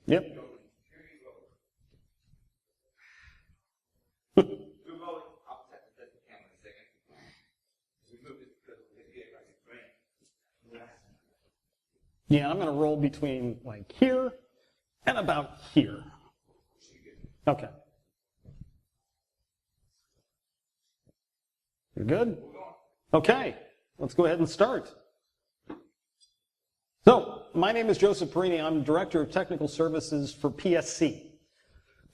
Yep. Yeah, I'm going to roll between like here and about here. Okay. You're good? Okay, let's go ahead and start. So, my name is Joseph Perini. I'm Director of Technical Services for PSC.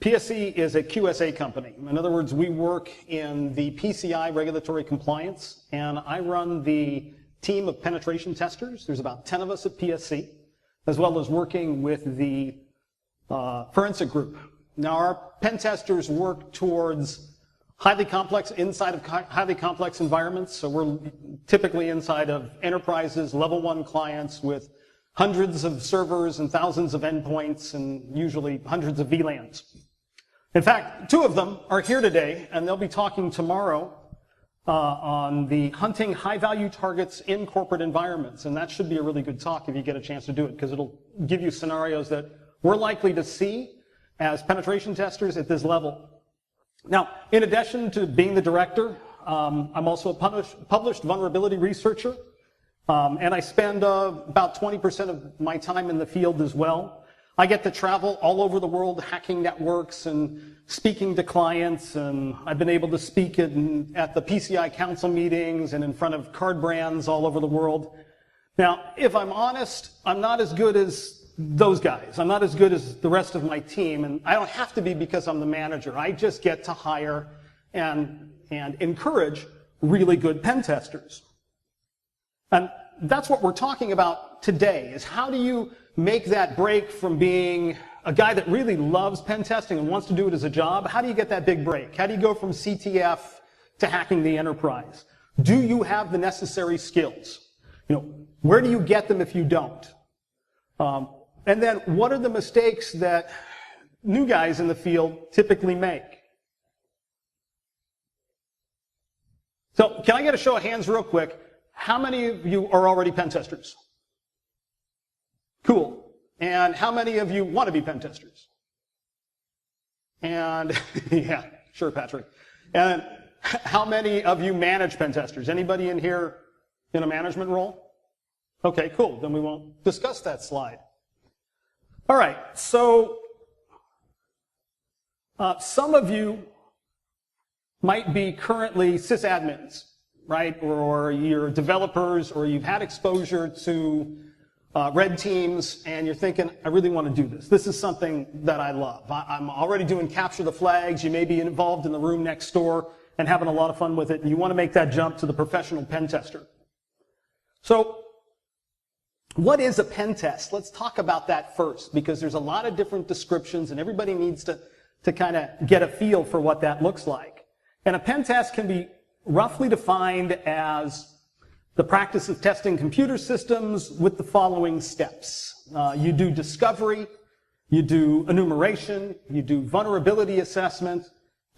PSC is a QSA company. In other words, we work in the PCI regulatory compliance, and I run the team of penetration testers. There's about 10 of us at PSC, as well as working with the forensic group. Now, our pen testers work towards inside of highly complex environments. So we're typically inside of enterprises, level 1 clients with hundreds of servers and thousands of endpoints and usually hundreds of VLANs. In fact, 2 of them are here today, and they'll be talking tomorrow on the hunting high-value targets in corporate environments. And that should be a really good talk if you get a chance to do it, because it'll give you scenarios that we're likely to see as penetration testers at this level. Now, in addition to being the director, I'm also a published vulnerability researcher, and I spend about 20% of my time in the field as well. I get to travel all over the world hacking networks and speaking to clients, and I've been able to speak at the PCI council meetings and in front of card brands all over the world. Now, if I'm honest, I'm not as good as those guys. I'm not as good as the rest of my team, and I don't have to be because I'm the manager. I just get to hire and encourage really good pen testers. And that's what we're talking about today, is how do you make that break from being a guy that really loves pen testing and wants to do it as a job? How do you get that big break? How do you go from CTF to hacking the enterprise? Do you have the necessary skills? Where do you get them if you don't? And then what are the mistakes that new guys in the field typically make? So can I get a show of hands real quick? How many of you are already pen testers? Cool. And how many of you want to be pen testers? And yeah, sure, Patrick. And how many of you manage pen testers? Anybody in here in a management role? Okay, cool. Then we won't discuss that slide. All right, so some of you might be currently sysadmins, right? Or you're developers, or you've had exposure to red teams, and you're thinking, I really want to do this. This is something that I love. I'm already doing capture the flags. You may be involved in the room next door and having a lot of fun with it, and you want to make that jump to the professional pen tester. So what is a pen test? Let's talk about that first, because there's a lot of different descriptions, and everybody needs to kind of get a feel for what that looks like. And a pen test can be roughly defined as the practice of testing computer systems with the following steps. You do discovery, you do enumeration, you do vulnerability assessment,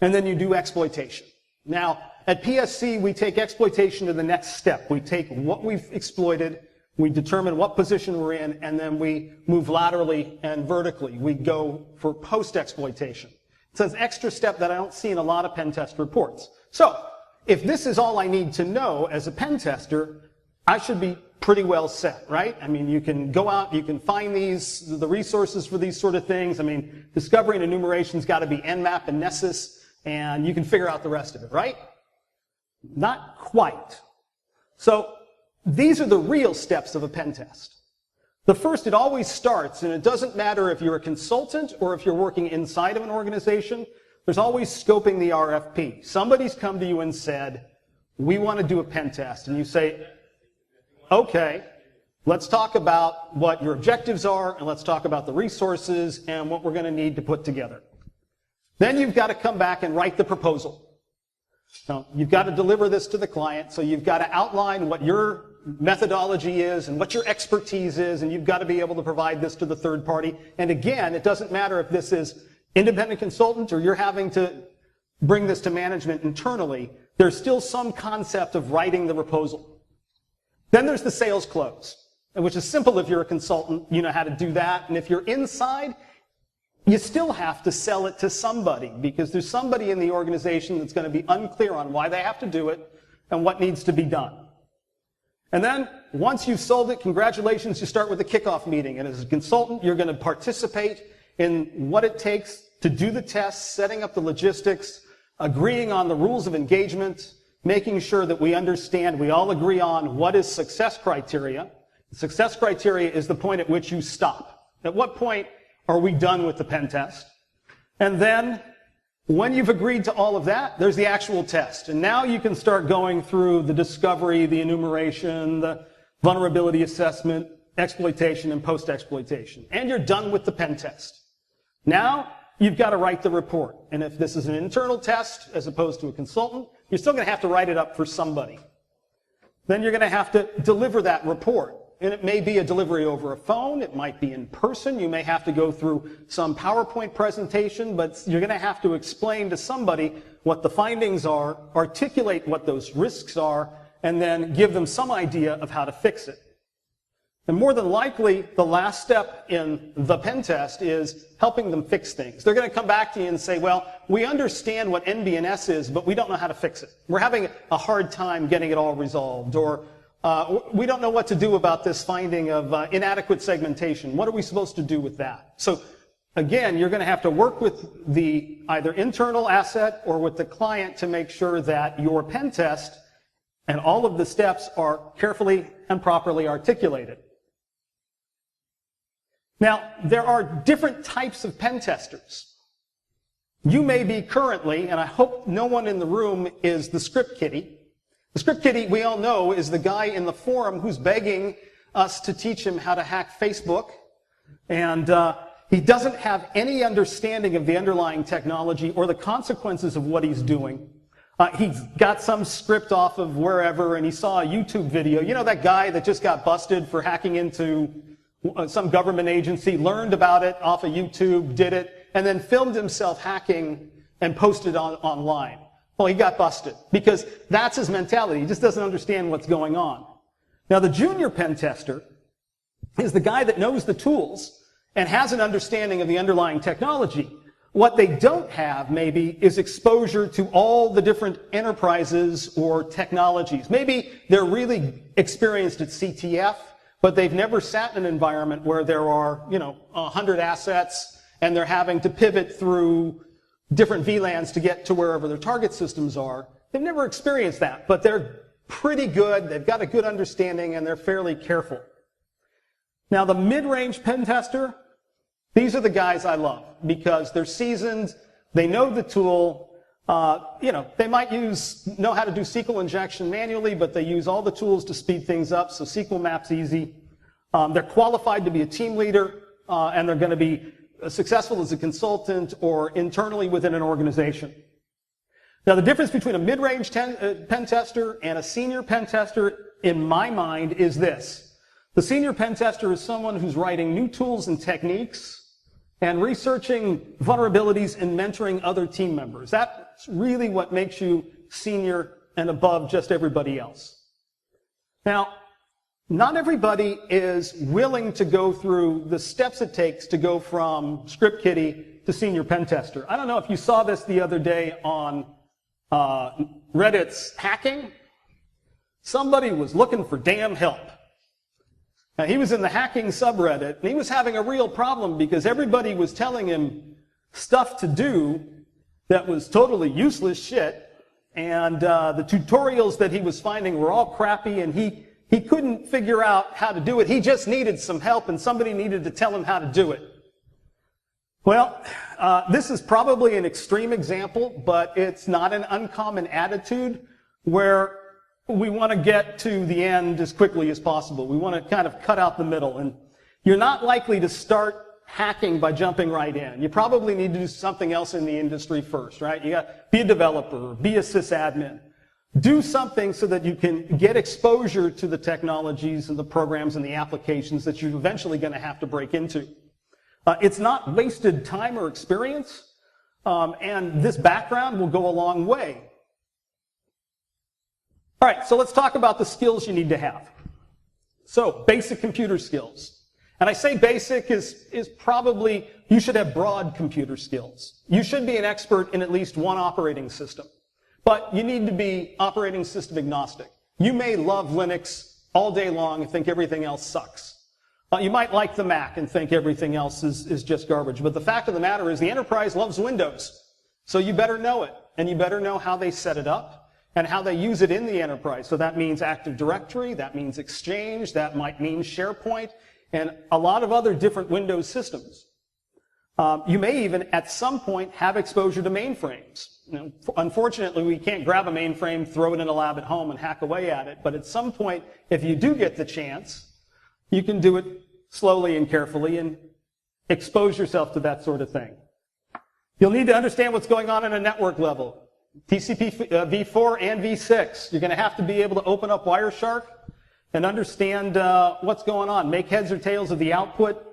and then you do exploitation. Now, at PSC, we take exploitation to the next step. We take what we've exploited, we determine what position we're in, and then we move laterally and vertically. We go for post-exploitation. It's an extra step that I don't see in a lot of pen test reports. So, if this is all I need to know as a pen tester, I should be pretty well set, right? I mean, you can go out, you can find the resources for these sort of things. I mean, discovery and enumeration's got to be Nmap and Nessus, and you can figure out the rest of it, right? Not quite. So, these are the real steps of a pen test. The first, it always starts, and it doesn't matter if you're a consultant or if you're working inside of an organization, there's always scoping the RFP. Somebody's come to you and said, we want to do a pen test. And you say, okay, let's talk about what your objectives are, and let's talk about the resources and what we're going to need to put together. Then you've got to come back and write the proposal. So you've got to deliver this to the client, so you've got to outline what your methodology is and what your expertise is, and you've got to be able to provide this to the third party. And again, it doesn't matter if this is independent consultant or you're having to bring this to management internally, there's still some concept of writing the proposal. Then there's the sales close, which is simple if you're a consultant, you know how to do that. And if you're inside, you still have to sell it to somebody, because there's somebody in the organization that's going to be unclear on why they have to do it and what needs to be done. And then, once you've sold it, congratulations, you start with a kickoff meeting. And as a consultant, you're going to participate in what it takes to do the tests, setting up the logistics, agreeing on the rules of engagement, making sure that we understand, we all agree on what is success criteria. Success criteria is the point at which you stop. At what point are we done with the pen test? And then, when you've agreed to all of that, there's the actual test. And now you can start going through the discovery, the enumeration, the vulnerability assessment, exploitation, and post-exploitation. And you're done with the pen test. Now, you've got to write the report. And if this is an internal test as opposed to a consultant, you're still going to have to write it up for somebody. Then you're going to have to deliver that report. And it may be a delivery over a phone, it might be in person, you may have to go through some PowerPoint presentation, but you're going to have to explain to somebody what the findings are, articulate what those risks are, and then give them some idea of how to fix it. And more than likely, the last step in the pen test is helping them fix things. They're going to come back to you and say, well, we understand what NBNS is, but we don't know how to fix it. We're having a hard time getting it all resolved, or we don't know what to do about this finding of inadequate segmentation. What are we supposed to do with that? So again, you're going to have to work with the either internal asset or with the client to make sure that your pen test and all of the steps are carefully and properly articulated. Now, there are different types of pen testers. You may be currently, and I hope no one in the room is the script kiddie. The script kiddie, we all know, is the guy in the forum who's begging us to teach him how to hack Facebook. And he doesn't have any understanding of the underlying technology or the consequences of what he's doing. He's got some script off of wherever, and he saw a YouTube video. You know that guy that just got busted for hacking into some government agency, learned about it off of YouTube, did it, and then filmed himself hacking and posted online. Well, he got busted because that's his mentality. He just doesn't understand what's going on. Now, the junior pen tester is the guy that knows the tools and has an understanding of the underlying technology. What they don't have, maybe, is exposure to all the different enterprises or technologies. Maybe they're really experienced at CTF, but they've never sat in an environment where there are, 100 assets and they're having to pivot through different VLANs to get to wherever their target systems are. They've never experienced that, but they're pretty good, they've got a good understanding, and they're fairly careful. Now, the mid-range pen tester, these are the guys I love, because they're seasoned, they know the tool, they might know how to do SQL injection manually, but they use all the tools to speed things up, so SQL map's easy. They're qualified to be a team leader, and they're going to be successful as a consultant or internally within an organization. Now, the difference between a mid-range pen tester and a senior pen tester, in my mind, is this. The senior pen tester is someone who's writing new tools and techniques and researching vulnerabilities and mentoring other team members. That's really what makes you senior and above just everybody else. Now, not everybody is willing to go through the steps it takes to go from script kiddie to senior pen tester. I don't know if you saw this the other day on Reddit's hacking. Somebody was looking for damn help. Now, he was in the hacking subreddit, and he was having a real problem because everybody was telling him stuff to do that was totally useless shit, and the tutorials that he was finding were all crappy, and he couldn't figure out how to do it. He just needed some help, and somebody needed to tell him how to do it. Well, this is probably an extreme example, but it's not an uncommon attitude where we want to get to the end as quickly as possible. We want to kind of cut out the middle. And you're not likely to start hacking by jumping right in. You probably need to do something else in the industry first, right? You got to be a developer, be a sysadmin. Do something so that you can get exposure to the technologies and the programs and the applications that you're eventually going to have to break into. It's not wasted time or experience, and this background will go a long way. All right, so let's talk about the skills you need to have. So, basic computer skills. And I say basic is probably, you should have broad computer skills. You should be an expert in at least one operating system. But you need to be operating system agnostic. You may love Linux all day long and think everything else sucks. You might like the Mac and think everything else is just garbage. But the fact of the matter is the enterprise loves Windows. So you better know it. And you better know how they set it up and how they use it in the enterprise. So that means Active Directory, that means Exchange, that might mean SharePoint, and a lot of other different Windows systems. You may even, at some point, have exposure to mainframes. Unfortunately, we can't grab a mainframe, throw it in a lab at home, and hack away at it. But at some point, if you do get the chance, you can do it slowly and carefully and expose yourself to that sort of thing. You'll need to understand what's going on at a network level. TCP v4 and v6. You're going to have to be able to open up Wireshark and understand what's going on. Make heads or tails of the output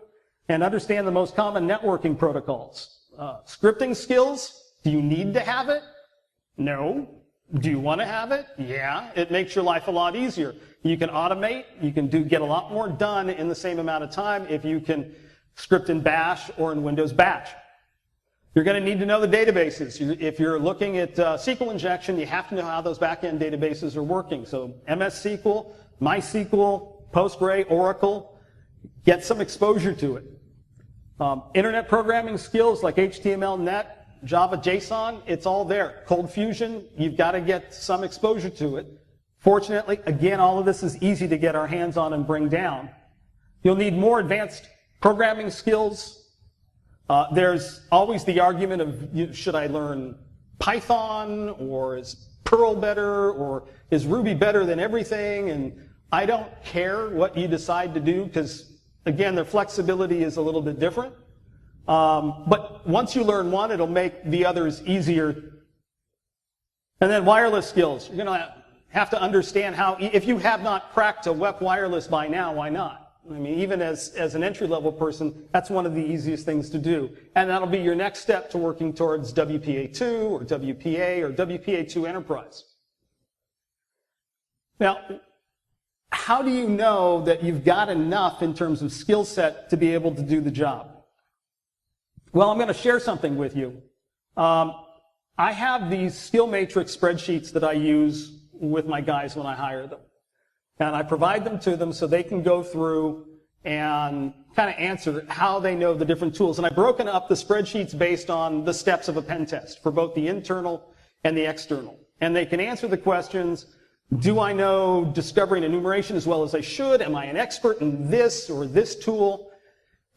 and understand the most common networking protocols. Scripting skills. Do you need to have it? No. Do you want to have it? Yeah. It makes your life a lot easier. You can automate. You can get a lot more done in the same amount of time if you can script in Bash or in Windows Batch. You're going to need to know the databases. If you're looking at SQL injection, you have to know how those back-end databases are working. So MS SQL, MySQL, Postgre, Oracle, get some exposure to it. Internet programming skills like HTML, Net, Java, JSON, it's all there. Cold Fusion, you've got to get some exposure to it. Fortunately, again, all of this is easy to get our hands on and bring down. You'll need more advanced programming skills. There's always the argument of, should I learn Python, or is Perl better, or is Ruby better than everything? And I don't care what you decide to do, because, again, their flexibility is a little bit different. But once you learn one, it'll make the others easier. And then wireless skills. You're going to have to understand how, if you have not cracked a WEP wireless by now, why not? I mean, even as an entry-level person, that's one of the easiest things to do. And that'll be your next step to working towards WPA2 or WPA or WPA2 Enterprise. Now, how do you know that you've got enough in terms of skill set to be able to do the job? Well, I'm going to share something with you. I have these skill matrix spreadsheets that I use with my guys when I hire them. And I provide them to them so they can go through and kind of answer how they know the different tools. And I've broken up the spreadsheets based on the steps of a pen test for both the internal and the external. And they can answer the questions, do I know discovery and enumeration as well as I should? Am I an expert in this or this tool?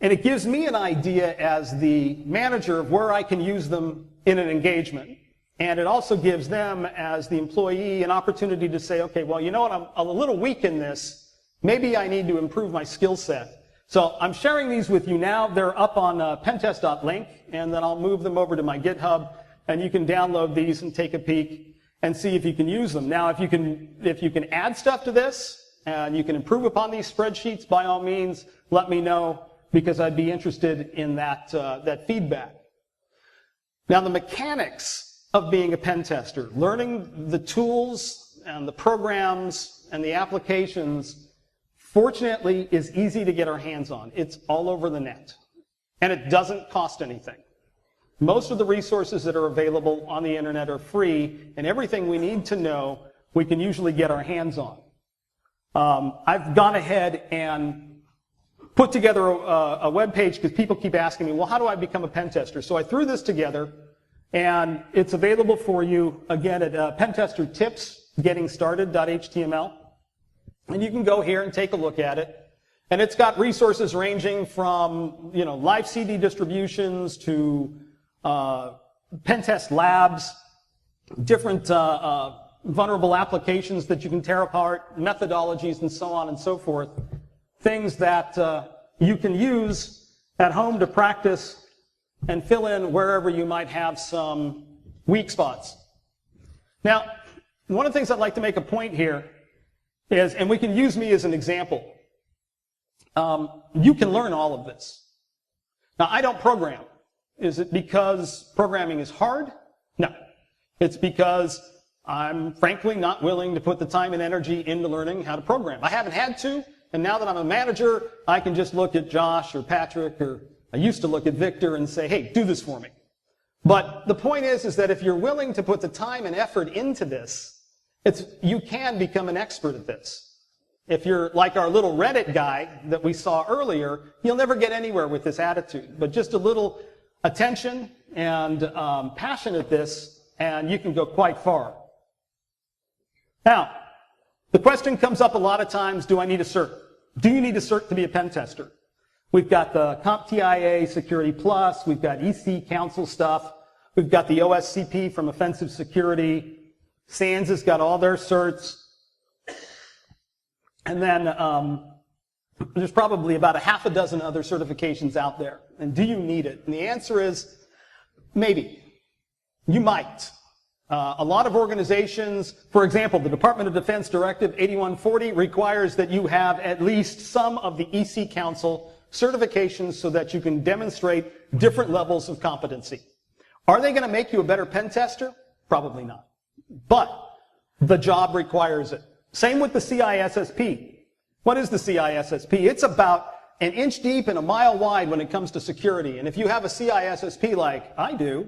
And it gives me an idea as the manager of where I can use them in an engagement. And it also gives them, as the employee, an opportunity to say, okay, well, you know what, I'm a little weak in this. Maybe I need to improve my skill set. So I'm sharing these with you now. They're up on pentest.link, and then I'll move them over to my GitHub, and you can download these and take a peek and see if you can use them. Now, if you can add stuff to this, and you can improve upon these spreadsheets, by all means, let me know, because I'd be interested in that feedback. Now, the mechanics of being a pen tester, learning the tools and the programs and the applications, fortunately, is easy to get our hands on. It's all over the net. And it doesn't cost anything. Most of the resources that are available on the internet are free, and everything we need to know, we can usually get our hands on. I've gone ahead and put together a web page because people keep asking me, well, how do I become a pen tester? So I threw this together. And it's available for you, again, at pentestertips.gettingstarted.html. And you can go here and take a look at it. And it's got resources ranging from, live CD distributions to pen test labs, different vulnerable applications that you can tear apart, methodologies, and so on and so forth. Things that you can use at home to practice and fill in wherever you might have some weak spots. Now, one of the things I'd like to make a point here is, and we can use me as an example, you can learn all of this. Now, I don't program. Is it because programming is hard? No. It's because I'm frankly not willing to put the time and energy into learning how to program. I haven't had to, And now that I'm a manager, I can just look at Josh or Patrick, or I used to look at Victor and say, hey, do this for me. But the point is that if you're willing to put the time and effort into this, you can become an expert at this. If you're like our little Reddit guy that we saw earlier, you'll never get anywhere with this attitude. But just a little attention and passion at this, and you can go quite far. Now, the question comes up a lot of times, do I need a cert? Do you need a cert to be a pen tester? We've got the CompTIA Security Plus, we've got EC Council stuff, we've got the OSCP from Offensive Security, SANS has got all their certs, and then there's probably about a half a dozen other certifications out there. And do you need it? And the answer is maybe. You might. A lot of organizations, for example, the Department of Defense Directive 8140 requires that you have at least some of the EC Council certifications so that you can demonstrate different levels of competency. Are they going to make you a better pen tester? Probably not. But the job requires it. Same with the CISSP. What is the CISSP? It's about an inch deep and a mile wide when it comes to security. And if you have a CISSP like I do,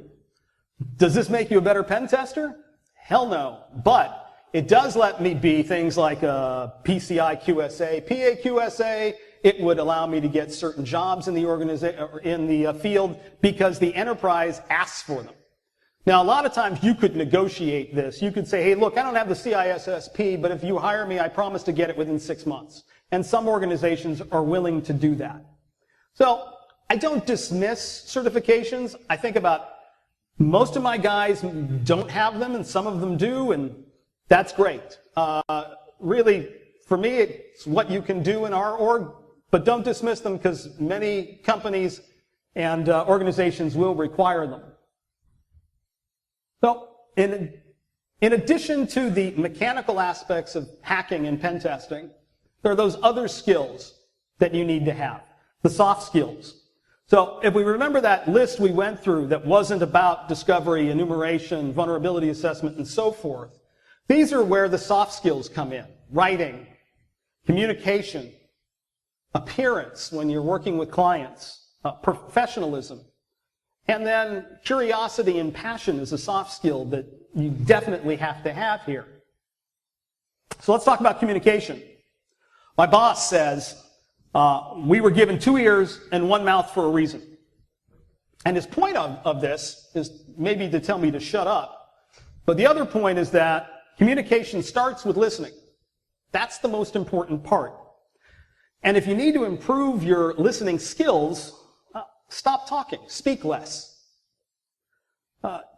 does this make you a better pen tester? Hell no. But it does let me be things like a PCI QSA, PA QSA. It would allow me to get certain jobs in the organization, in the field, because the enterprise asks for them. Now, a lot of times you could negotiate this. You could say, hey, look, I don't have the CISSP, but if you hire me, I promise to get it within 6 months. And some organizations are willing to do that. So I don't dismiss certifications. I think about most of my guys don't have them, and some of them do, and that's great. Really, for me, it's what you can do in our org, but don't dismiss them because many companies and organizations will require them. So, in addition to the mechanical aspects of hacking and pen testing, there are those other skills that you need to have, the soft skills. So if we remember that list we went through that wasn't about discovery, enumeration, vulnerability assessment, and so forth, these are where the soft skills come in. Writing, communication, appearance when you're working with clients, professionalism, and then curiosity and passion is a soft skill that you definitely have to have here. So let's talk about communication. My boss says, we were given 2 ears and 1 mouth for a reason. And his point of this is maybe to tell me to shut up. But the other point is that communication starts with listening. That's the most important part. And if you need to improve your listening skills, stop talking. Speak less.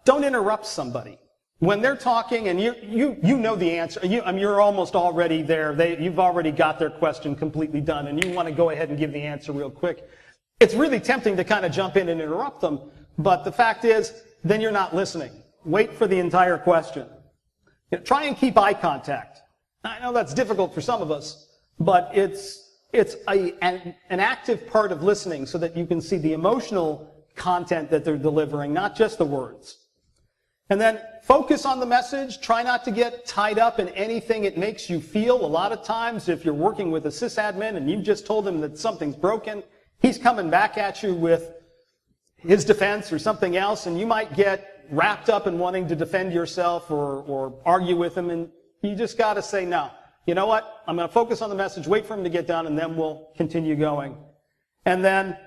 Don't interrupt somebody. When they're talking and you know the answer, you're almost already there. You've already got their question completely done, and you want to go ahead and give the answer real quick. It's really tempting to kind of jump in and interrupt them, but the fact is, then you're not listening. Wait for the entire question. Try and keep eye contact. I know that's difficult for some of us, but it's an active part of listening so that you can see the emotional content that they're delivering, not just the words. And then focus on the message. Try not to get tied up in anything it makes you feel. A lot of times, if you're working with a sysadmin and you've just told him that something's broken, he's coming back at you with his defense or something else, and you might get wrapped up in wanting to defend yourself or argue with him, and you just got to say, no. You know what? I'm going to focus on the message, wait for him to get done, and then we'll continue going. And then,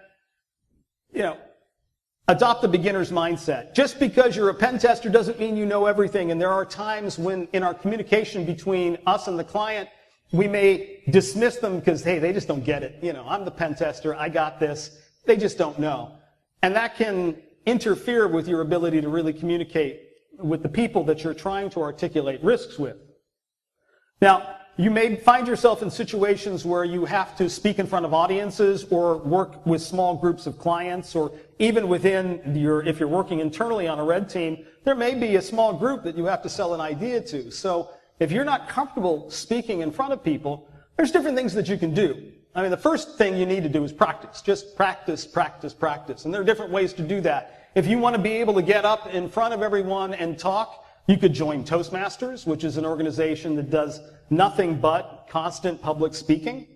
adopt the beginner's mindset. Just because you're a pen tester doesn't mean you know everything, and there are times when in our communication between us and the client, we may dismiss them because, hey, they just don't get it. I'm the pen tester, I got this. They just don't know. And that can interfere with your ability to really communicate with the people that you're trying to articulate risks with. Now, you may find yourself in situations where you have to speak in front of audiences or work with small groups of clients, or even within if you're working internally on a red team, there may be a small group that you have to sell an idea to. So if you're not comfortable speaking in front of people, there's different things that you can do. I mean, the first thing you need to do is practice. Just practice, practice, practice. And there are different ways to do that. If you want to be able to get up in front of everyone and talk, you could join Toastmasters, which is an organization that does nothing but constant public speaking.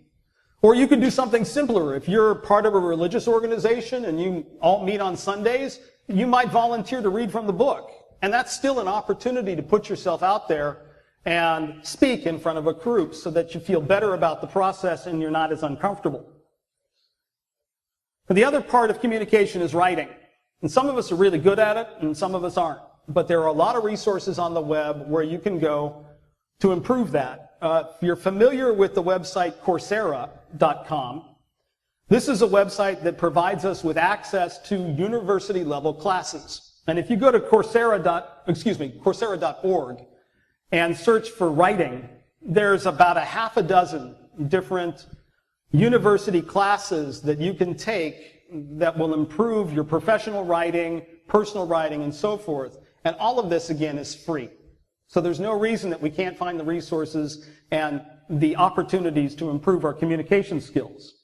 Or you could do something simpler. If you're part of a religious organization and you all meet on Sundays, you might volunteer to read from the book. And that's still an opportunity to put yourself out there and speak in front of a group so that you feel better about the process and you're not as uncomfortable. The other part of communication is writing. And some of us are really good at it and some of us aren't. But there are a lot of resources on the web where you can go to improve that. If you're familiar with the website Coursera.com, this is a website that provides us with access to university-level classes. And if you go to Coursera.org and search for writing, there's about a half a dozen different university classes that you can take that will improve your professional writing, personal writing, and so forth. And all of this, again, is free. So there's no reason that we can't find the resources and the opportunities to improve our communication skills.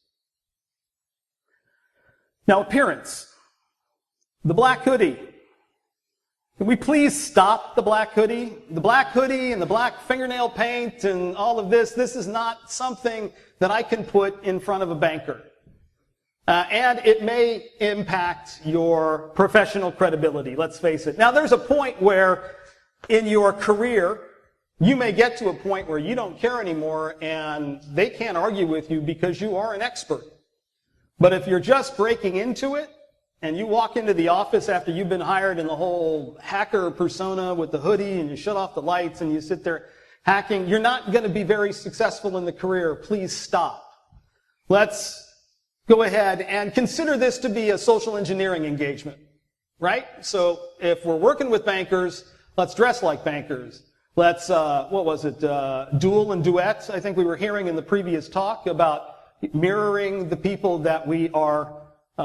Now, appearance. The black hoodie. Can we please stop the black hoodie? The black hoodie and the black fingernail paint and all of this is not something that I can put in front of a banker. And it may impact your professional credibility, let's face it. Now, there's a point where in your career, you may get to a point where you don't care anymore and they can't argue with you because you are an expert. But if you're just breaking into it, and you walk into the office after you've been hired in the whole hacker persona with the hoodie and you shut off the lights and you sit there hacking, you're not going to be very successful in the career. Please stop. Let's go ahead and consider this to be a social engineering engagement, right? So if we're working with bankers, let's dress like bankers. Let's, duel and duet. I think we were hearing in the previous talk about mirroring the people that we are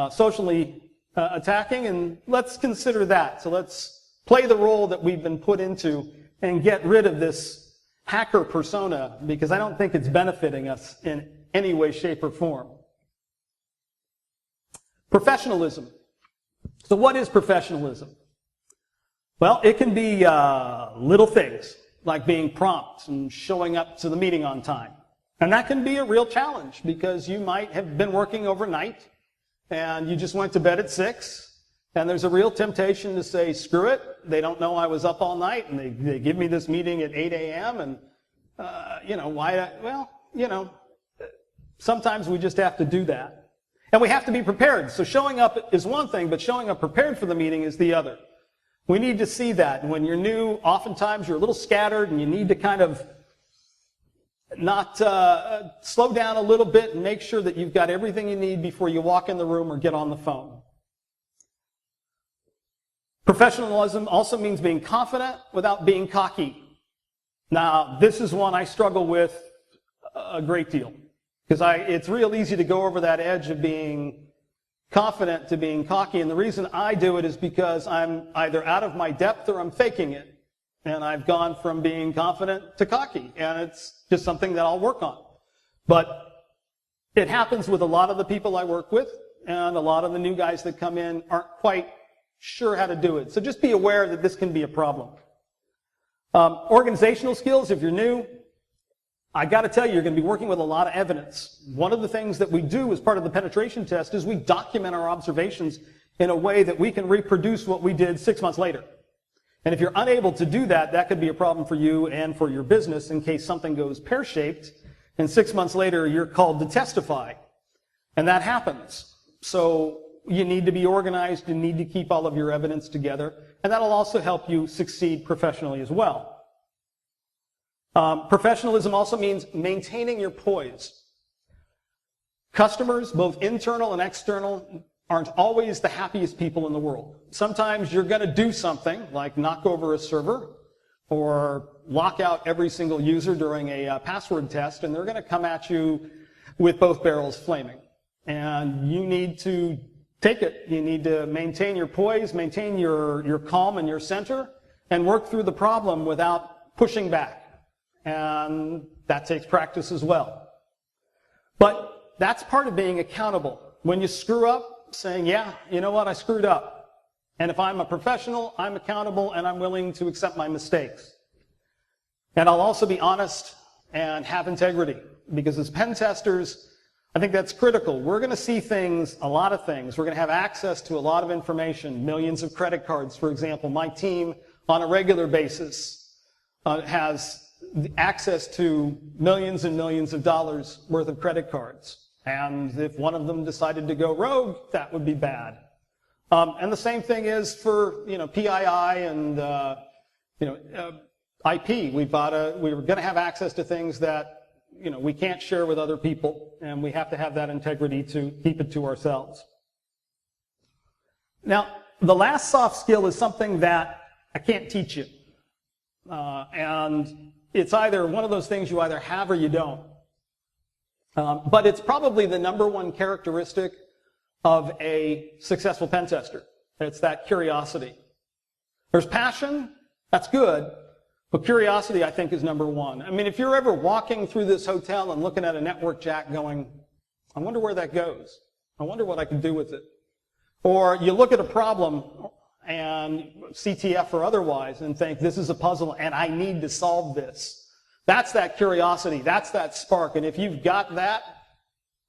socially attacking, and let's consider that. So let's play the role that we've been put into and get rid of this hacker persona, because I don't think it's benefiting us in any way, shape, or form. Professionalism. So what is professionalism? Well, it can be little things, like being prompt and showing up to the meeting on time. And that can be a real challenge, because you might have been working overnight and you just went to bed at 6, and there's a real temptation to say, screw it, they don't know I was up all night, and they give me this meeting at 8 a.m., and, sometimes we just have to do that. And we have to be prepared. So showing up is one thing, but showing up prepared for the meeting is the other. We need to see that. And when you're new, oftentimes you're a little scattered, and you need to kind of not slow down a little bit and make sure that you've got everything you need before you walk in the room or get on the phone. Professionalism also means being confident without being cocky. Now, this is one I struggle with a great deal, because it's real easy to go over that edge of being confident to being cocky, and the reason I do it is because I'm either out of my depth or I'm faking it. And I've gone from being confident to cocky, and it's just something that I'll work on. But it happens with a lot of the people I work with, and a lot of the new guys that come in aren't quite sure how to do it. So just be aware that this can be a problem. Organizational skills, if you're new, I got to tell you, you're going to be working with a lot of evidence. One of the things that we do as part of the penetration test is we document our observations in a way that we can reproduce what we did 6 months later. And if you're unable to do that, that could be a problem for you and for your business in case something goes pear-shaped, and 6 months later you're called to testify. And that happens. So you need to be organized, you need to keep all of your evidence together, and that'll also help you succeed professionally as well. Professionalism also means maintaining your poise. Customers, both internal and external, aren't always the happiest people in the world. Sometimes you're going to do something like knock over a server or lock out every single user during a password test, and they're going to come at you with both barrels flaming. And you need to take it. You need to maintain your poise, maintain your calm and your center, and work through the problem without pushing back. And that takes practice as well. But that's part of being accountable. When you screw up, saying, yeah, you know what, I screwed up. And if I'm a professional, I'm accountable and I'm willing to accept my mistakes. And I'll also be honest and have integrity, because as pen testers, I think that's critical. We're going to see things, a lot of things. We're going to have access to a lot of information, millions of credit cards, for example. My team, on a regular basis, has access to millions and millions of dollars worth of credit cards. And if one of them decided to go rogue, that would be bad. And the same thing is for, PII and, IP. We're going to have access to things that, we can't share with other people, and we have to have that integrity to keep it to ourselves. Now, the last soft skill is something that I can't teach you. And it's either one of those things you either have or you don't. But it's probably the number one characteristic of a successful pen tester. It's that curiosity. There's passion, that's good, but curiosity, I think, is number one. I mean, if you're ever walking through this hotel and looking at a network jack going, I wonder where that goes. I wonder what I can do with it. Or you look at a problem, and CTF or otherwise, and think, this is a puzzle and I need to solve this. That's that curiosity. That's that spark. And if you've got that,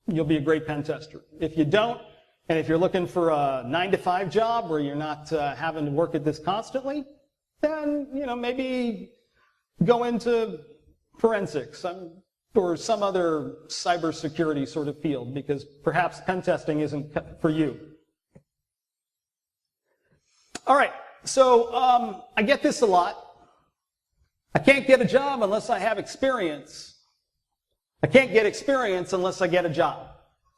you'll be a great pen tester. If you don't, and if you're looking for a 9-to-5 job where you're not having to work at this constantly, then, maybe go into forensics or some other cybersecurity sort of field, because perhaps pen testing isn't for you. All right, so I get this a lot. I can't get a job unless I have experience. I can't get experience unless I get a job.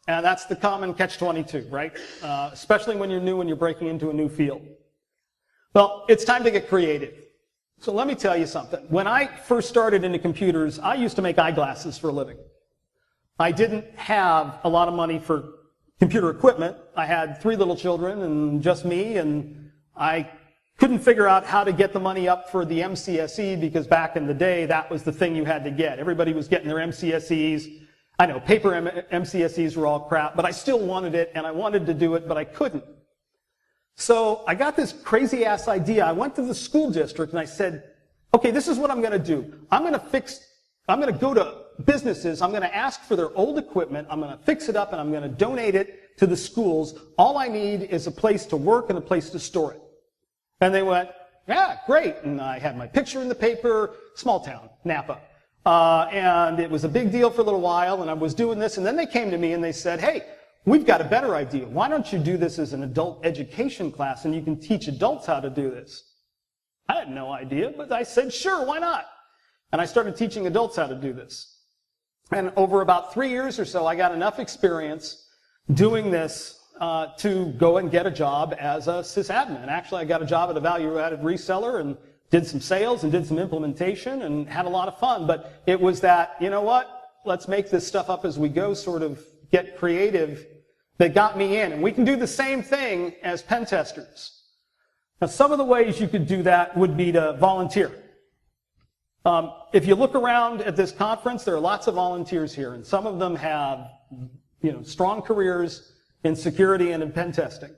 And that's the common catch-22, right? Especially when you're new and you're breaking into a new field. Well, it's time to get creative. So let me tell you something. When I first started into computers, I used to make eyeglasses for a living. I didn't have a lot of money for computer equipment. I had 3 little children and just me, and I couldn't figure out how to get the money up for the MCSE, because back in the day, that was the thing you had to get. Everybody was getting their MCSEs. I know, paper MCSEs were all crap, but I still wanted it, and I wanted to do it, but I couldn't. So I got this crazy-ass idea. I went to the school district, and I said, okay, this is what I'm going to do. I'm going to go to businesses. I'm going to ask for their old equipment. I'm going to fix it up, and I'm going to donate it to the schools. All I need is a place to work and a place to store it. And they went, yeah, great. And I had my picture in the paper, small town, Napa. And it was a big deal for a little while, and I was doing this. And then they came to me and they said, hey, we've got a better idea. Why don't you do this as an adult education class, and you can teach adults how to do this? I had no idea, but I said, sure, why not? And I started teaching adults how to do this. And over about 3 years or so, I got enough experience doing this to go and get a job as a sysadmin. Actually, I got a job at a value-added reseller and did some sales and did some implementation and had a lot of fun. But it was that, you know what, let's make this stuff up as we go, sort of get creative, that got me in. And we can do the same thing as pen testers. Now, some of the ways you could do that would be to volunteer. If you look around at this conference, there are lots of volunteers here, and some of them have, strong careers in security and in pen testing.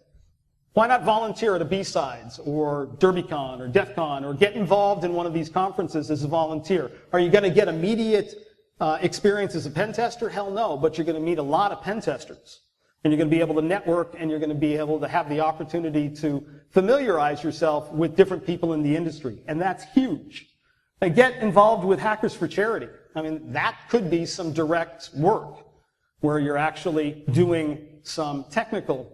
Why not volunteer at a B-Sides or DerbyCon or DEF CON, or get involved in one of these conferences as a volunteer? Are you going to get immediate experience as a pen tester? Hell no, but you're going to meet a lot of pen testers. And you're going to be able to network, and you're going to be able to have the opportunity to familiarize yourself with different people in the industry. And that's huge. And get involved with Hackers for Charity. I mean, that could be some direct work where you're actually doing some technical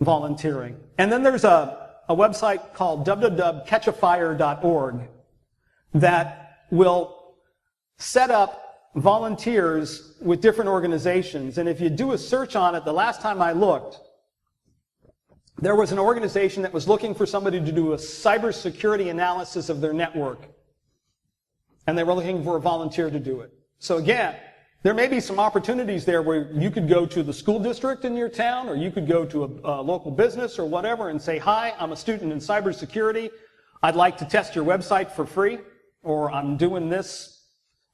volunteering. And then there's a website called www.catchafire.org that will set up volunteers with different organizations. And if you do a search on it, the last time I looked, there was an organization that was looking for somebody to do a cybersecurity analysis of their network. And they were looking for a volunteer to do it. So again, there may be some opportunities there where you could go to the school district in your town, or you could go to a local business or whatever and say, hi, I'm a student in cybersecurity. I'd like to test your website for free, or I'm doing this,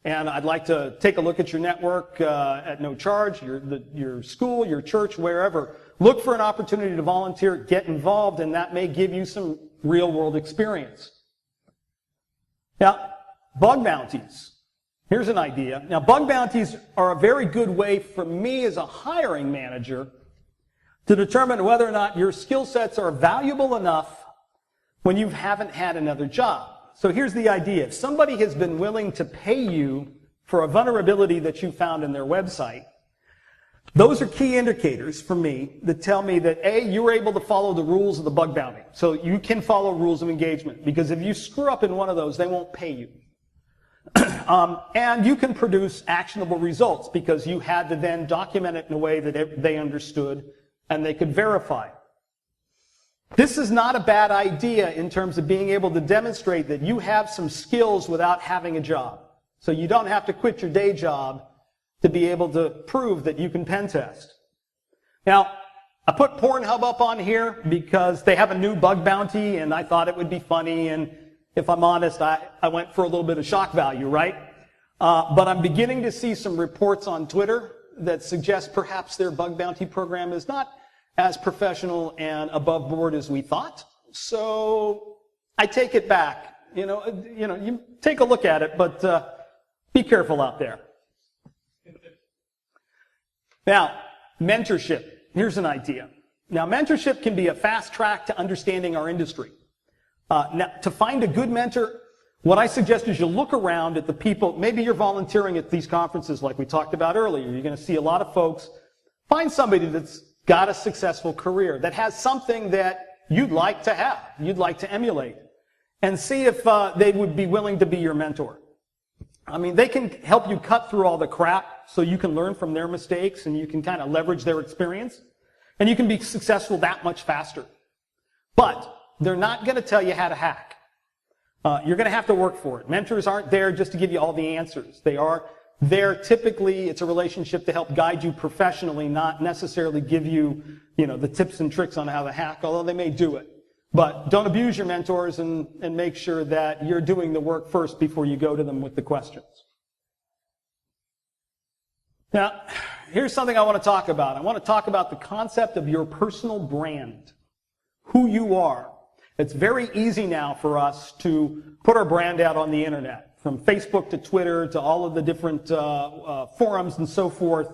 and I'd like to take a look at your network at no charge, your school, your church, wherever. Look for an opportunity to volunteer, get involved, and that may give you some real-world experience. Now, bug bounties. Here's an idea. Now, bug bounties are a very good way for me as a hiring manager to determine whether or not your skill sets are valuable enough when you haven't had another job. So here's the idea. If somebody has been willing to pay you for a vulnerability that you found in their website, those are key indicators for me that tell me that, A, you were able to follow the rules of the bug bounty. So you can follow rules of engagement, because if you screw up in one of those, they won't pay you. And you can produce actionable results because you had to then document it in a way that they understood and they could verify. This is not a bad idea in terms of being able to demonstrate that you have some skills without having a job. So you don't have to quit your day job to be able to prove that you can pen test. Now, I put Pornhub up on here because they have a new bug bounty and I thought it would be funny, and if I'm honest, I went for a little bit of shock value, right? But I'm beginning to see some reports on Twitter that suggest perhaps their bug bounty program is not as professional and above board as we thought. So I take it back. You take a look at it, but be careful out there. Now, mentorship. Here's an idea. Now, mentorship can be a fast track to understanding our industry. Now, to find a good mentor, what I suggest is you look around at the people. Maybe you're volunteering at these conferences like we talked about earlier. You're going to see a lot of folks. Find somebody that's got a successful career, that has something that you'd like to have, you'd like to emulate, and see if they would be willing to be your mentor. I mean, they can help you cut through all the crap so you can learn from their mistakes and you can kind of leverage their experience, and you can be successful that much faster. But they're not going to tell you how to hack. You're going to have to work for it. Mentors aren't there just to give you all the answers. They are there typically, it's a relationship to help guide you professionally, not necessarily give you, the tips and tricks on how to hack, although they may do it. But don't abuse your mentors and make sure that you're doing the work first before you go to them with the questions. Now, here's something I want to talk about. I want to talk about the concept of your personal brand, who you are. It's very easy now for us to put our brand out on the internet, from Facebook to Twitter to all of the different forums and so forth.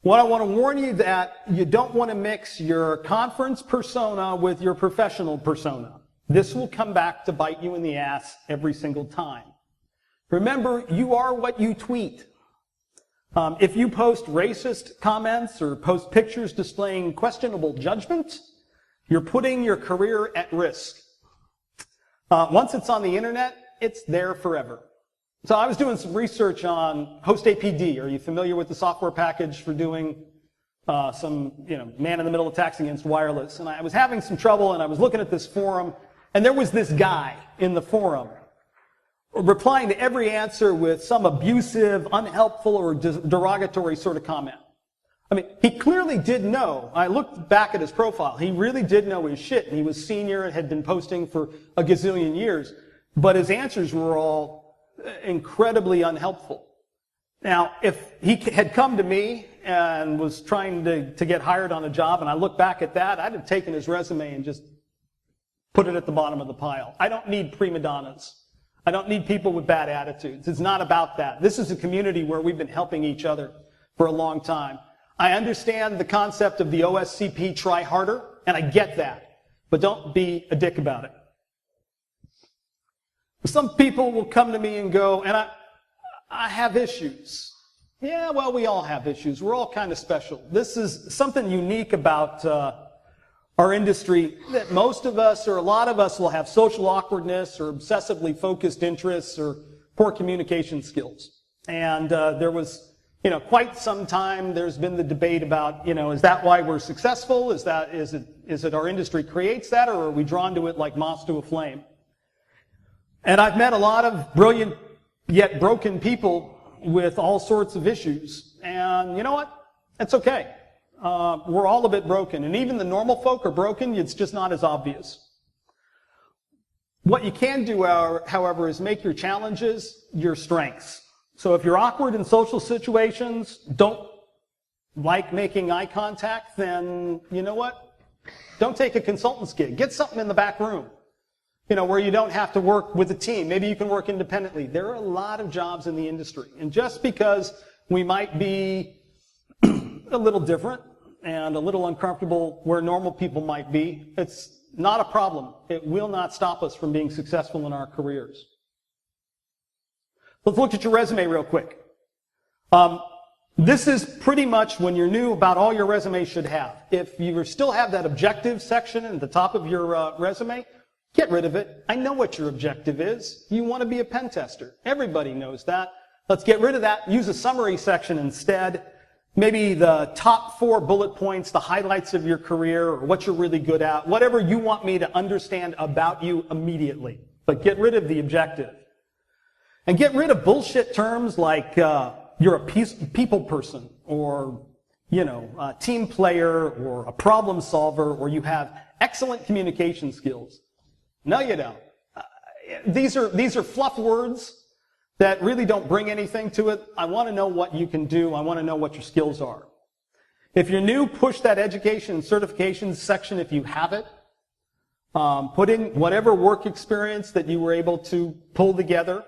What I want to warn you that you don't want to mix your conference persona with your professional persona. This will come back to bite you in the ass every single time. Remember, you are what you tweet. If you post racist comments or post pictures displaying questionable judgment, you're putting your career at risk. Once it's on the internet, it's there forever. So I was doing some research on HostAPD. Are you familiar with the software package for doing some, man-in-the-middle attacks against wireless? And I was having some trouble, and I was looking at this forum, and there was this guy in the forum replying to every answer with some abusive, unhelpful, or derogatory sort of comment. I mean, he clearly did know. I looked back at his profile. He really did know his shit, and he was senior and had been posting for a gazillion years. But his answers were all incredibly unhelpful. Now, if he had come to me and was trying to get hired on a job, and I look back at that, I'd have taken his resume and just put it at the bottom of the pile. I don't need prima donnas. I don't need people with bad attitudes. It's not about that. This is a community where we've been helping each other for a long time. I understand the concept of the OSCP try harder, and I get that. But don't be a dick about it. Some people will come to me and go, and I have issues. Yeah, well, we all have issues. We're all kind of special. This is something unique about our industry, that most of us, or a lot of us, will have social awkwardness or obsessively focused interests or poor communication skills. And there was, quite some time there's been the debate about, is that why we're successful? Is it our industry creates that, or are we drawn to it like moths to a flame? And I've met a lot of brilliant yet broken people with all sorts of issues. And you know what? It's okay. We're all a bit broken. And even the normal folk are broken. It's just not as obvious. What you can do, however, is make your challenges your strengths. So if you're awkward in social situations, don't like making eye contact, then you know what? Don't take a consultant's gig. Get something in the back room. where you don't have to work with a team. Maybe you can work independently. There are a lot of jobs in the industry. And just because we might be a little different and a little uncomfortable where normal people might be, it's not a problem. It will not stop us from being successful in our careers. Let's look at your resume real quick. This is pretty much, when you're new, about all your resume should have. If you still have that objective section at the top of your resume, get rid of it. I know what your objective is. You want to be a pen tester. Everybody knows that. Let's get rid of that. Use a summary section instead. Maybe the top 4 bullet points, the highlights of your career, or what you're really good at, whatever you want me to understand about you immediately. But get rid of the objective. And get rid of bullshit terms like you're a people person, or a team player, or a problem solver, or you have excellent communication skills. No, you don't. These are fluff words that really don't bring anything to it. I want to know what you can do. I want to know what your skills are. If you're new, push that education and certifications section if you have it. Put in whatever work experience that you were able to pull together.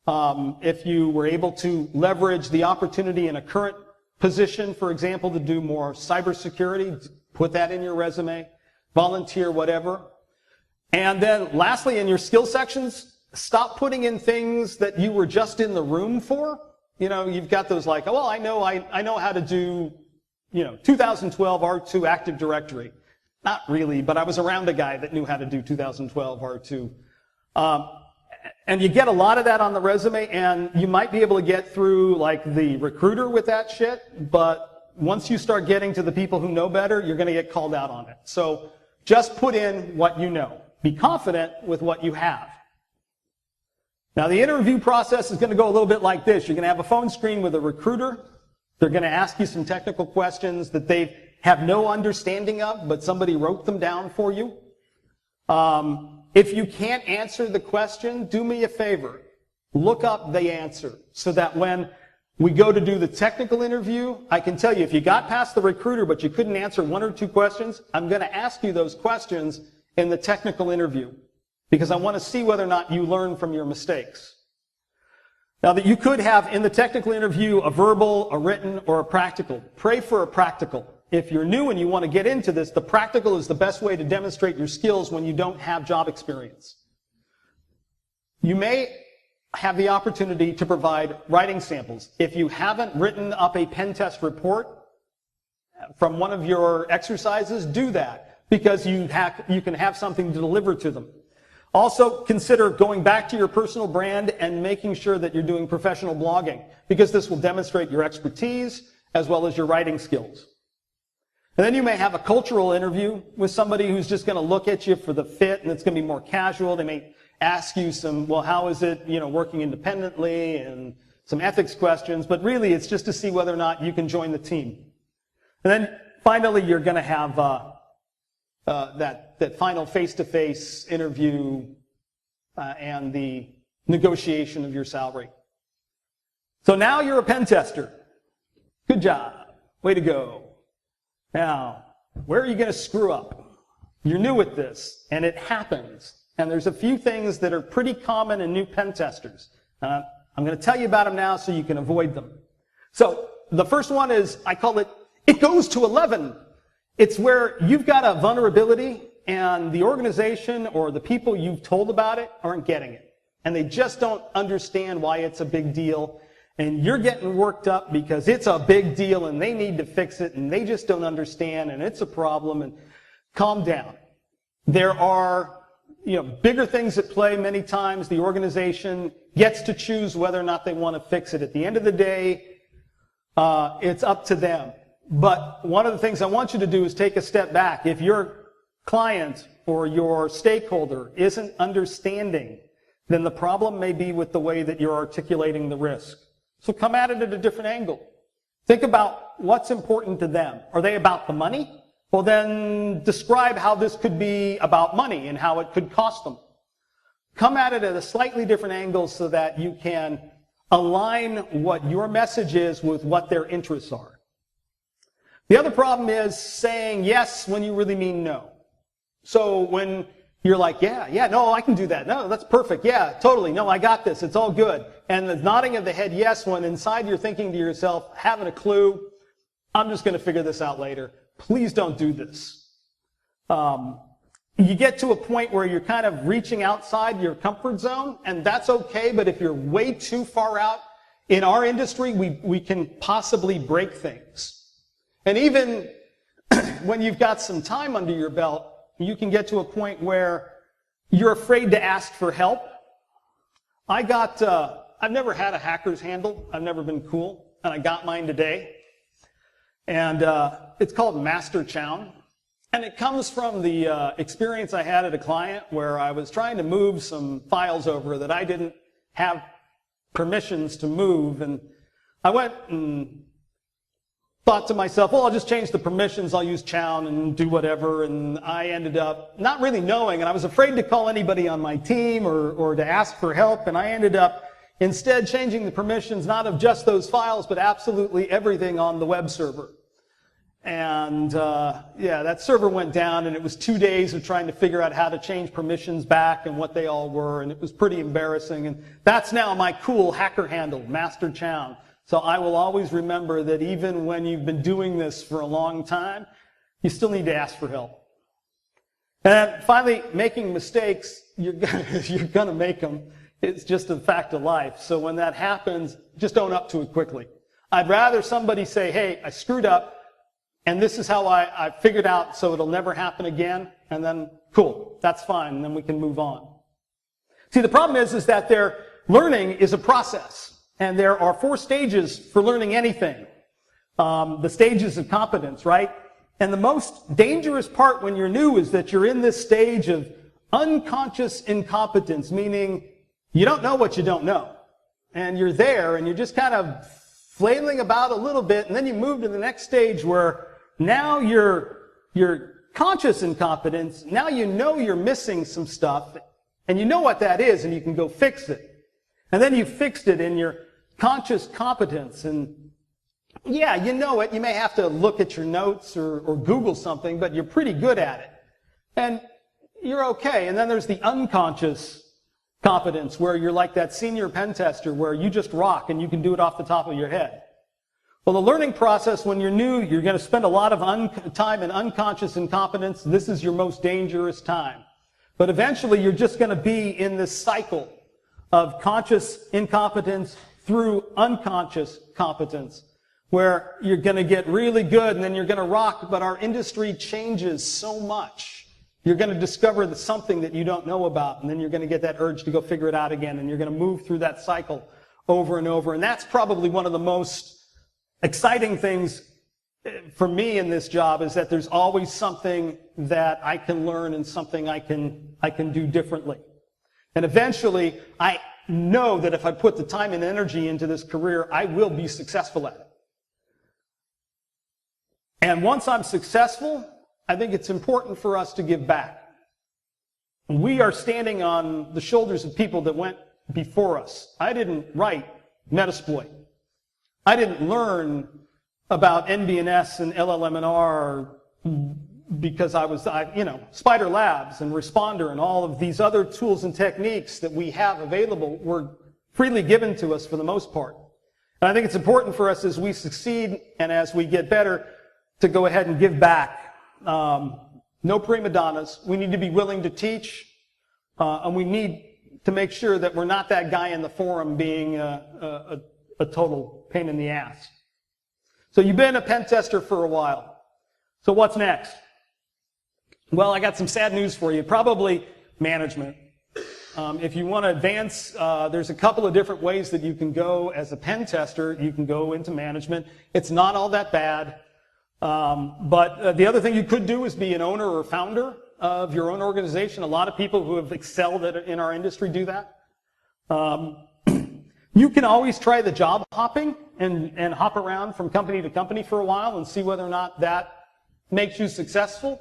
If you were able to leverage the opportunity in a current position, for example, to do more cybersecurity, put that in your resume. Volunteer, whatever. And then lastly, in your skill sections, stop putting in things that you were just in the room for. You've got those like, well, I know how to do, 2012 R2 Active Directory. Not really, but I was around a guy that knew how to do 2012 R2. And you get a lot of that on the resume, and you might be able to get through like the recruiter with that shit, but once you start getting to the people who know better, you're going to get called out on it. So just put in what you know. Be confident with what you have. Now, the interview process is going to go a little bit like this. You're going to have a phone screen with a recruiter. They're going to ask you some technical questions that they have no understanding of, but somebody wrote them down for you. If you can't answer the question, do me a favor. Look up the answer so that when we go to do the technical interview, I can tell you if you got past the recruiter but you couldn't answer 1 or 2 questions, I'm going to ask you those questions in the technical interview because I want to see whether or not you learn from your mistakes. Now, that you could have in the technical interview a verbal, a written, or a practical. Pray for a practical. If you're new and you want to get into this, the practical is the best way to demonstrate your skills when you don't have job experience. You may have the opportunity to provide writing samples. If you haven't written up a pen test report from one of your exercises, do that because you can have something to deliver to them. Also, consider going back to your personal brand and making sure that you're doing professional blogging because this will demonstrate your expertise as well as your writing skills. And then you may have a cultural interview with somebody who's just going to look at you for the fit, and it's going to be more casual. They may ask you some, well, how is it, working independently, and some ethics questions, but really it's just to see whether or not you can join the team. And then finally, you're going to have that final face-to-face interview and the negotiation of your salary. So now you're a pen tester. Good job. Way to go. Now, where are you going to screw up? You're new at this, and it happens. And there's a few things that are pretty common in new pen testers. I'm going to tell you about them now so you can avoid them. So the first one is, I call it goes to 11. It's where you've got a vulnerability, and the organization or the people you've told about it aren't getting it. And they just don't understand why it's a big deal. And you're getting worked up because it's a big deal and they need to fix it and they just don't understand and it's a problem, and calm down. There are, bigger things at play many times. The organization gets to choose whether or not they want to fix it. At the end of the day, it's up to them. But one of the things I want you to do is take a step back. If your client or your stakeholder isn't understanding, then the problem may be with the way that you're articulating the risk. So come at it at a different angle. Think about what's important to them. Are they about the money? Well, then describe how this could be about money and how it could cost them. Come at it at a slightly different angle so that you can align what your message is with what their interests are. The other problem is saying yes when you really mean no. So when you're like, yeah, no, I can do that. No, that's perfect. Yeah, totally. No, I got this. It's all good. And the nodding of the head yes, when inside you're thinking to yourself, haven't a clue, I'm just going to figure this out later. Please don't do this. You get to a point where you're kind of reaching outside your comfort zone, and that's okay, but if you're way too far out, in our industry, we can possibly break things. And even when you've got some time under your belt, you can get to a point where you're afraid to ask for help. I've never had a hacker's handle. I've never been cool, and I got mine today. And it's called Master Chown. And it comes from the experience I had at a client where I was trying to move some files over that I didn't have permissions to move. And I went and thought to myself, well, I'll just change the permissions. I'll use Chown and do whatever. And I ended up not really knowing, and I was afraid to call anybody on my team or to ask for help. And I ended up instead changing the permissions, not of just those files, but absolutely everything on the web server. And that server went down, and it was 2 days of trying to figure out how to change permissions back and what they all were, and it was pretty embarrassing. And that's now my cool hacker handle, Master Chown. So I will always remember that even when you've been doing this for a long time, you still need to ask for help. And finally, making mistakes, you're gonna make them. It's just a fact of life. So when that happens, just own up to it quickly. I'd rather somebody say, hey, I screwed up, and this is how I figured out so it'll never happen again, and then, cool, that's fine, and then we can move on. See, the problem is that their learning is a process. And there are 4 stages for learning anything. The stages of competence, right? And the most dangerous part when you're new is that you're in this stage of unconscious incompetence, meaning you don't know what you don't know. And you're there, and you're just kind of flailing about a little bit, and then you move to the next stage where now you're conscious incompetence. Now you know you're missing some stuff, and you know what that is, and you can go fix it. And then you fixed it in your conscious competence. And yeah, you know it. You may have to look at your notes or Google something, but you're pretty good at it. And you're okay. And then there's the unconscious competence where you're like that senior pen tester where you just rock and you can do it off the top of your head. Well, the learning process when you're new, you're going to spend a lot of time in unconscious incompetence. This is your most dangerous time. But eventually you're just going to be in this cycle of conscious incompetence through unconscious competence, where you're going to get really good and then you're going to rock, but our industry changes so much. You're going to discover something that you don't know about, and then you're going to get that urge to go figure it out again, and you're going to move through that cycle over and over. And that's probably one of the most exciting things for me in this job, is that there's always something that I can learn and something I can do differently. And eventually, I know that if I put the time and energy into this career, I will be successful at it. And once I'm successful, I think it's important for us to give back. We are standing on the shoulders of people that went before us. I didn't write Metasploit. I didn't learn about NBNS and LLM&R because I was, Spider Labs and Responder and all of these other tools and techniques that we have available were freely given to us for the most part. And I think it's important for us as we succeed and as we get better to go ahead and give back. No prima donnas. We need to be willing to teach, and we need to make sure that we're not that guy in the forum being a total pain in the ass. So you've been a pen tester for a while. So what's next? Well, I got some sad news for you. Probably management. If you want to advance, there's a couple of different ways that you can go as a pen tester. You can go into management. It's not all that bad. But the other thing you could do is be an owner or founder of your own organization. A lot of people who have excelled in our industry do that. You can always try the job hopping and hop around from company to company for a while and see whether or not that makes you successful.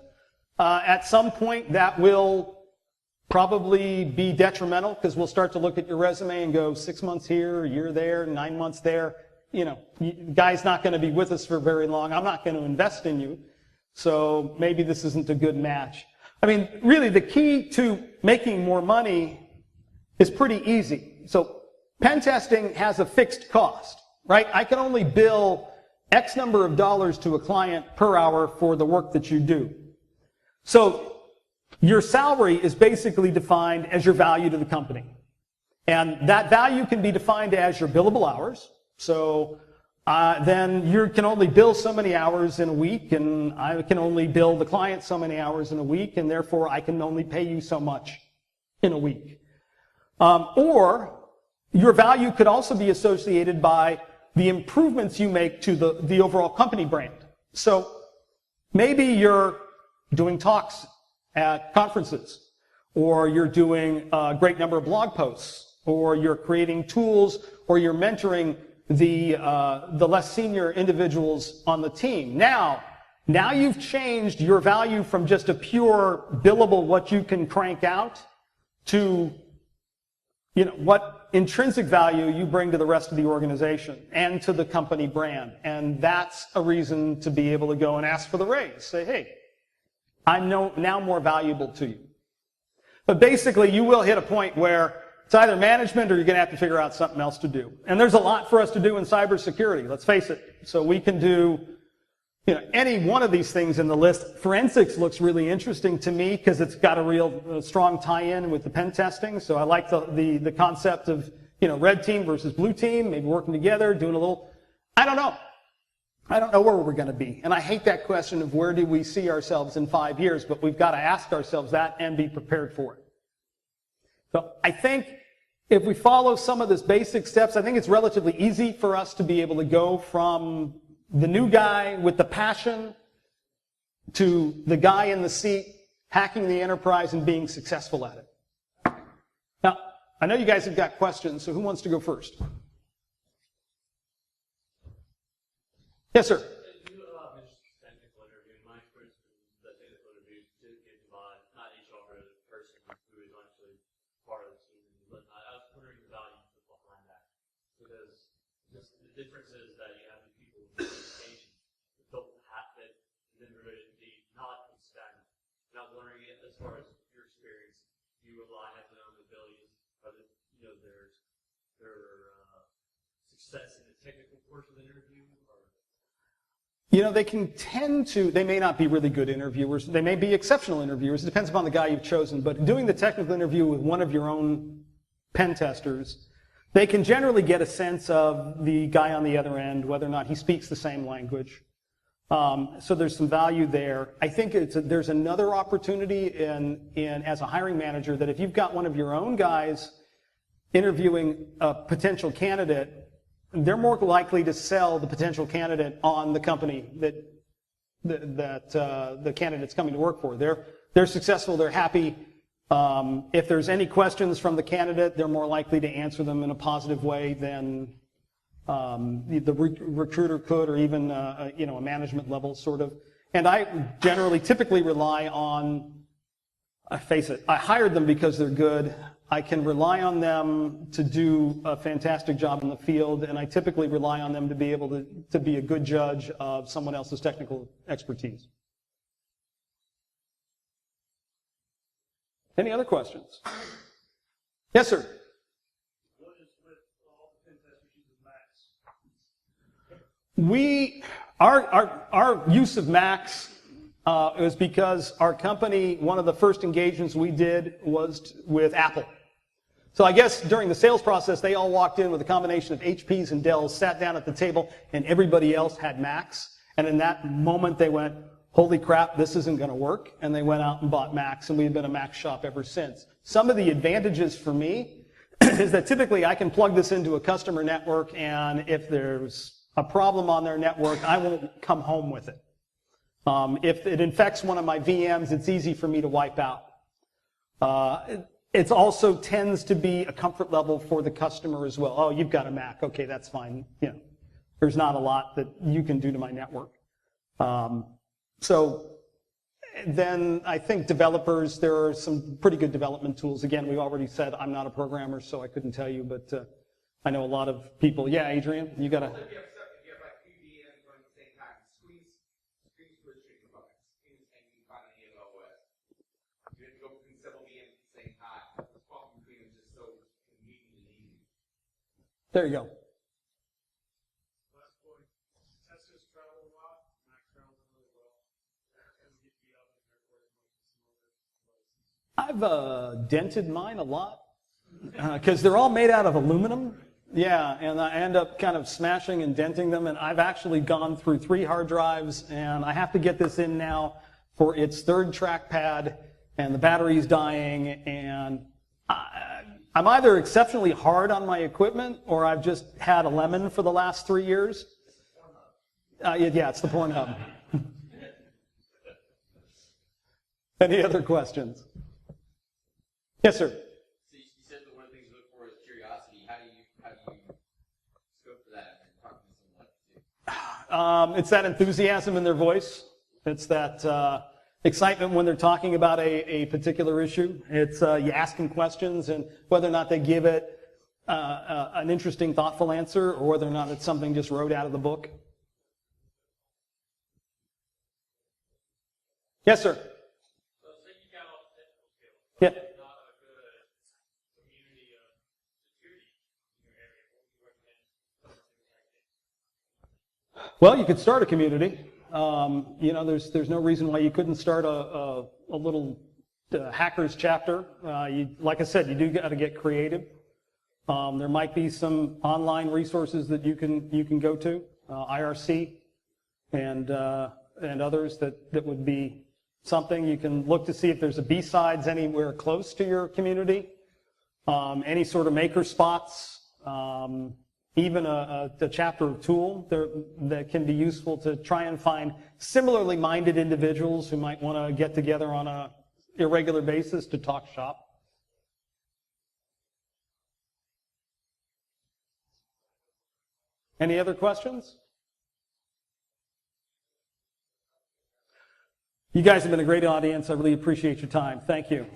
At some point, that will probably be detrimental because we'll start to look at your resume and go 6 months here, a year there, 9 months there. Guy's not going to be with us for very long. I'm not going to invest in you. So maybe this isn't a good match. I mean, really, the key to making more money is pretty easy. So pen testing has a fixed cost, right? I can only bill X number of dollars to a client per hour for the work that you do. So your salary is basically defined as your value to the company. And that value can be defined as your billable hours. So then you can only bill so many hours in a week, and I can only bill the client so many hours in a week, and therefore I can only pay you so much in a week. Or your value could also be associated by the improvements you make to the overall company brand. So maybe you're doing talks at conferences, or you're doing a great number of blog posts, or you're creating tools, or you're mentoring the less senior individuals on the team. Now you've changed your value from just a pure billable, what you can crank out, to what intrinsic value you bring to the rest of the organization and to the company brand. And that's a reason to be able to go and ask for the raise. Say, hey, I'm now more valuable to you. But basically, you will hit a point where it's either management or you're going to have to figure out something else to do. And there's a lot for us to do in cybersecurity, let's face it. So we can do any one of these things in the list. Forensics looks really interesting to me because it's got a real strong tie-in with the pen testing. So I like the concept of red team versus blue team, maybe working together, doing a little. I don't know where we're going to be. And I hate that question of where do we see ourselves in 5 years, but we've got to ask ourselves that and be prepared for it. So I think if we follow some of these basic steps, I think it's relatively easy for us to be able to go from the new guy with the passion to the guy in the seat hacking the enterprise and being successful at it. Now, I know you guys have got questions, so who wants to go first? Yes, sir. The difference is that you have the people with education that don't have that, then really not extend. Not wondering as far as your experience, do you rely on their own abilities, or their success in the technical portion of the interview? They can tend to, they may not be really good interviewers, they may be exceptional interviewers, it depends upon the guy you've chosen, but doing the technical interview with one of your own pen testers, they can generally get a sense of the guy on the other end, whether or not he speaks the same language. So there's some value there. I think there's another opportunity as a hiring manager that if you've got one of your own guys interviewing a potential candidate, they're more likely to sell the potential candidate on the company that the candidate's coming to work for. They're successful, they're happy. If there's any questions from the candidate, they're more likely to answer them in a positive way than the recruiter could, or even a management level sort of. And I generally typically rely on, face it, I hired them because they're good. I can rely on them to do a fantastic job in the field, and I typically rely on them to be able to be a good judge of someone else's technical expertise. Any other questions? Yes, sir. What is with all the pen testers using Macs? Our use of Macs was because our company, one of the first engagements we did was with Apple. So I guess during the sales process, they all walked in with a combination of HPs and Dells, sat down at the table, and everybody else had Macs. And in that moment, they went, holy crap, this isn't going to work. And they went out and bought Macs, and we've been a Mac shop ever since. Some of the advantages for me is that typically I can plug this into a customer network, and if there's a problem on their network, I won't come home with it. If it infects one of my VMs, it's easy for me to wipe out. It also tends to be a comfort level for the customer as well. Oh, you've got a Mac. Okay, that's fine. There's not a lot that you can do to my network. So then I think developers, there are some pretty good development tools. Again, we already said I'm not a programmer, so I couldn't tell you, but I know a lot of people. Yeah, Adrian, you got to. If you have like two VMs running at the same time, screen switching buckets, and you can find any in OS. go between several VMs at the same time. The swap between them is just so convenient and easy. There you go. Last point. Testers travel a lot. Mac travels really well. And get beat up in the airport as much as some other devices. I've dented mine a lot because they're all made out of aluminum. Yeah, and I end up kind of smashing and denting them, and I've actually gone through 3 hard drives, and I have to get this in now for its 3rd trackpad, and the battery's dying, and I'm either exceptionally hard on my equipment, or I've just had a lemon for the last 3 years. Yeah, it's the Pornhub. Any other questions? Yes, sir. So you said that one of the things you look for is curiosity. How do you scope for that and talk to someone like you? It's that enthusiasm in their voice. It's that excitement when they're talking about a particular issue. It's you ask them questions, and whether or not they give it an interesting, thoughtful answer, or whether or not it's something just wrote out of the book. Yes, sir. So say you got all the technical skills, Yeah. but not a good community of security in your area. What would you recommend someone to Well, you could start a community. There's no reason why you couldn't start a little hackers chapter. Like I said, you do got to get creative. There might be some online resources that you can go to, IRC and others that would be something. You can look to see if there's a B-sides anywhere close to your community. Any sort of maker spots. Even a chapter of tool that can be useful to try and find similarly minded individuals who might want to get together on a irregular basis to talk shop. Any other questions? You guys have been a great audience. I really appreciate your time. Thank you.